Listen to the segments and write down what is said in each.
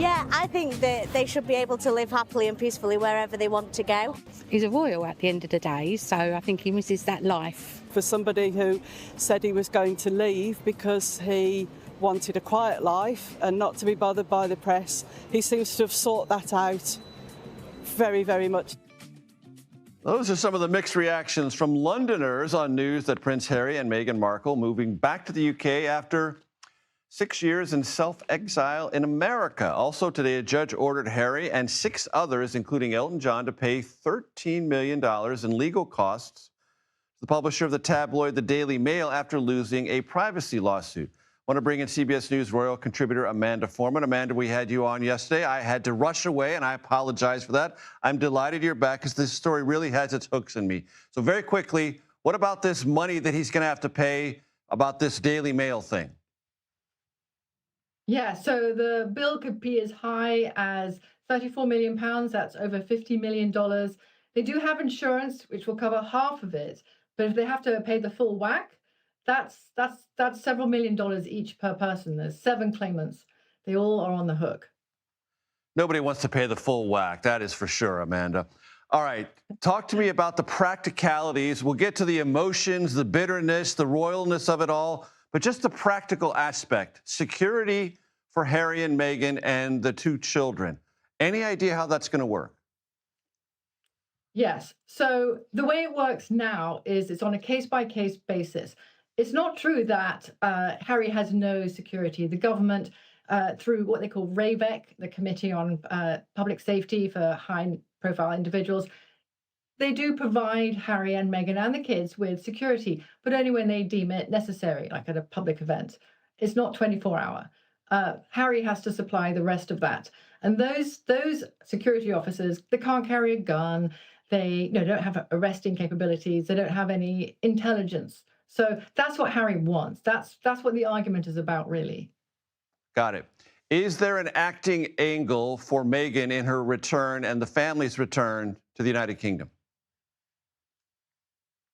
Yeah, I think that they should be able to live happily and peacefully wherever they want to go. He's a royal at the end of the day, so I think he misses that life. For somebody who said he was going to leave because he wanted a quiet life and not to be bothered by the press, he seems to have sought that out very, very much. Those are some of the mixed reactions from Londoners on news that Prince Harry and Meghan Markle moving back to the UK after 6 years in self-exile in America. Also today, a judge ordered Harry and 6 others, including Elton John, to pay $13 million in legal costs to the publisher of the tabloid The Daily Mail after losing a privacy lawsuit. I want to bring in CBS News royal contributor Amanda Foreman. Amanda, we had you on yesterday. I had to rush away, and I apologize for that. I'm delighted you're back because this story really has its hooks in me. So very quickly, what about this money that he's going to have to pay about this Daily Mail thing? Yeah, so the bill could be as high as £34 million. That's over $50 million. They do have insurance, which will cover half of it. But if they have to pay the full whack, that's several $1 million each per person. There's 7 claimants. They all are on the hook. Nobody wants to pay the full whack. That is for sure, Amanda. All right, talk to me about the practicalities. We'll get to the emotions, the bitterness, the royalness of it all, but just the practical aspect. Security for Harry and Meghan and the 2 children. Any idea how that's going to work? Yes. So the way it works now is it's on a case-by-case basis. It's not true that Harry has no security. The government, through what they call RAVEC, the Committee on Public Safety for High-Profile Individuals, they do provide Harry and Meghan and the kids with security, but only when they deem it necessary, like at a public event. It's not 24-hour. Harry has to supply the rest of that. And those security officers, they can't carry a gun. They don't have arresting capabilities. They don't have any intelligence. So that's what Harry wants. That's what the argument is about, really. Got it. Is there an acting angle for Meghan in her return and the family's return to the United Kingdom?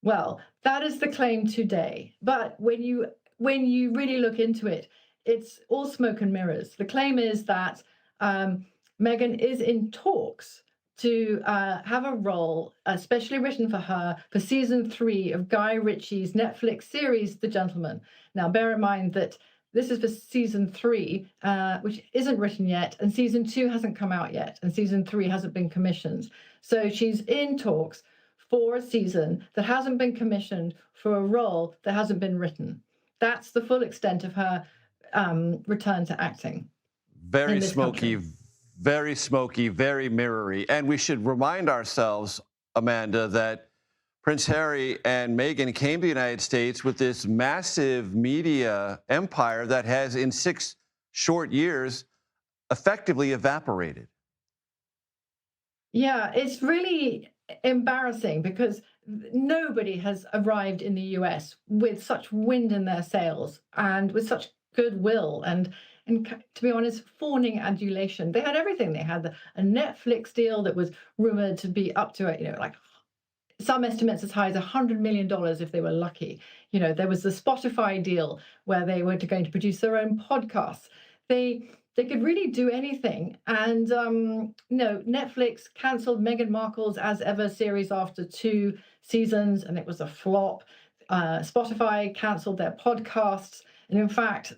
Well, that is the claim today. But when you really look into it, it's all smoke and mirrors. The claim is that Meghan is in talks to have a role, especially written for her, for season 3 of Guy Ritchie's Netflix series, The Gentleman. Now, bear in mind that this is for season 3, which isn't written yet, and season 2 hasn't come out yet, and season 3 hasn't been commissioned. So she's in talks for a season that hasn't been commissioned for a role that hasn't been written. That's the full extent of her return to acting. Very smoky, very smoky, very mirrory. And we should remind ourselves, Amanda, that Prince Harry and Meghan came to the United States with this massive media empire that has, in 6 short years, effectively evaporated. Yeah, it's really embarrassing because nobody has arrived in the US with such wind in their sails and with such goodwill and to be honest, fawning adulation. They had everything. They had a Netflix deal that was rumored to be up to, like some estimates as high as $100 million if they were lucky. There was the Spotify deal where they were going to produce their own podcasts. They could really do anything. And no, Netflix cancelled Meghan Markle's As Ever series after 2 seasons, and it was a flop. Spotify cancelled their podcasts. And in fact,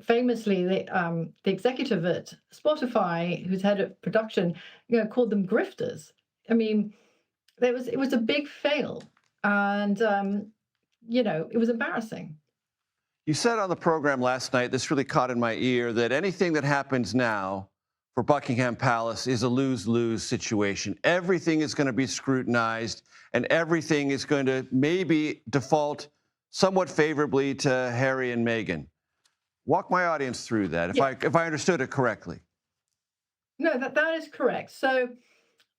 famously, the executive at Spotify, who's head of production, called them grifters. I mean, it was a big fail, and it was embarrassing. You said on the program last night, this really caught in my ear, that anything that happens now for Buckingham Palace is a lose-lose situation. Everything is going to be scrutinized, and everything is going to maybe default somewhat favorably to Harry and Meghan. Walk my audience through that, if I understood it correctly. No, that is correct. So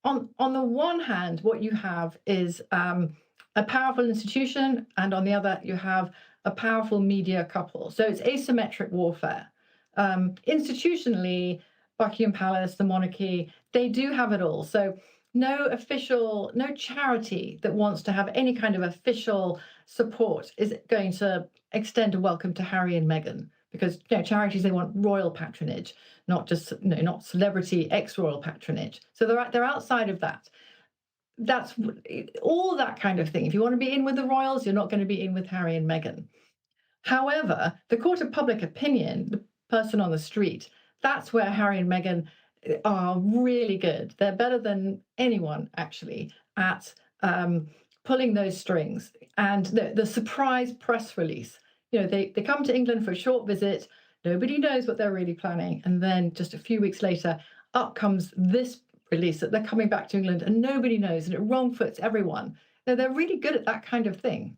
on the one hand, what you have is a powerful institution, and on the other, you have a powerful media couple. So it's asymmetric warfare. Institutionally, Buckingham Palace, the monarchy, they do have it all. So no charity that wants to have any kind of official support is going to extend a welcome to Harry and Meghan, because charities, they want royal patronage, not just not celebrity ex-royal patronage. So they're outside of that. That's all that kind of thing. If you want to be in with the royals, you're not going to be in with Harry and Meghan. However, the court of public opinion, the person on the street, that's where Harry and Meghan are really good. They're better than anyone, actually, at pulling those strings. And the surprise press release, they come to England for a short visit. Nobody knows what they're really planning. And then just a few weeks later, up comes this release that they're coming back to England and nobody knows, and it wrong-foots everyone. They're really good at that kind of thing.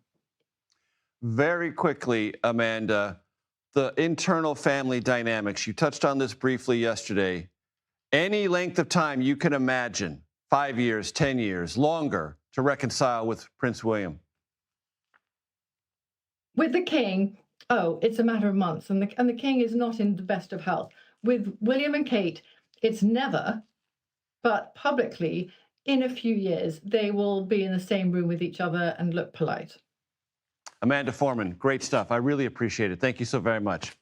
Very quickly, Amanda, the internal family dynamics. You touched on this briefly yesterday. Any length of time you can imagine, 5 years, 10 years, longer, to reconcile with Prince William? With the king, it's a matter of months, and the king is not in the best of health. With William and Kate, it's never, but publicly, in a few years, they will be in the same room with each other and look polite. Amanda Foreman, great stuff. I really appreciate it. Thank you so very much.